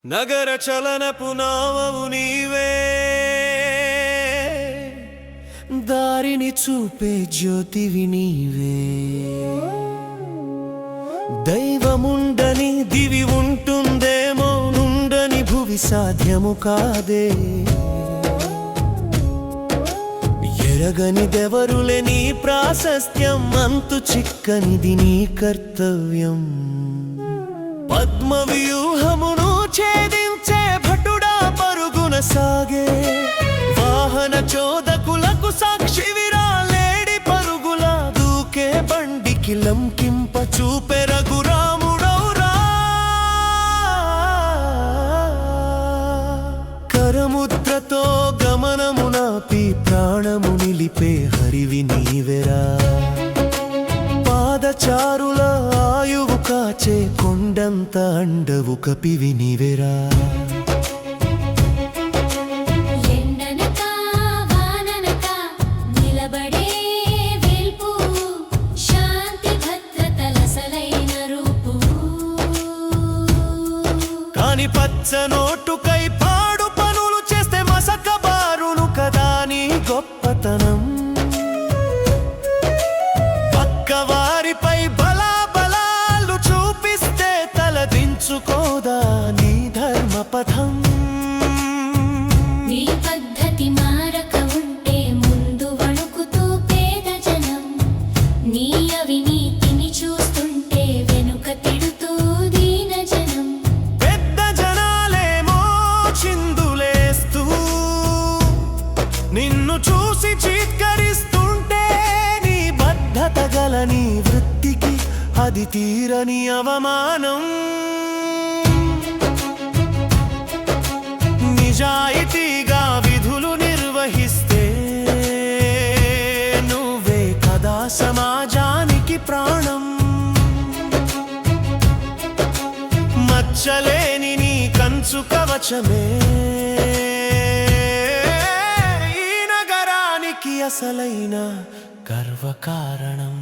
నగర చలనపు నావవు నీవే, దారిని చూపే జ్యోతివి నీవే. దైవముండని దివి ఉంటుందేమో, నుండని భువి సాధ్యము కాదే. ఎరగనిదెవరులే నీ ప్రాశస్త్యం, అంతు చిక్కనిది నీ కర్తవ్యం. పద్మవ్యూహమును ఛేదించే భటుడా పరుగున సాగే, వాహన చోదకులకు సాక్షివిరా లేడి పరుగుల దూకే బండికి లంకింప చూపె రఘురాముడౌరా. కరముద్రతో గమనమునాపి ప్రాణము నిలిపే హరివి నీవెరా. పాదచారుల ఆయువు కాచే కొండంత అండవు కపివి నీవెరా. కాని పచ్చ నోటుకై పాడు పనులు చేస్తే మసక బారును కదా నీ గొప్పతనం. పక్కవారిపై బలాబలాలు చూపిస్తే తలదించుకోదా నీ ధర్మపథం. నీ పద్ధతి మారక ఉంటే ముందు వణుకుతూ పేద జనం, నీ అవినీతిని చూస్తుంటే వెనుక తిడుతూ దీన జనం. పెద్ద జనాలేమో చిందులేస్తూ నిన్ను చూసి చీత్కరిస్తుంటే, నీ బద్ధత గల నీ వృత్తికి అది తీరని అవమానం. నిజాయితీగా విధులు నిర్వహిస్తే నువ్వే కదా సమాజానికి ప్రాణం. మచ్చలేని నీ కంచు కవచమే ఈ నగరానికి అసలైన గర్వకారణం.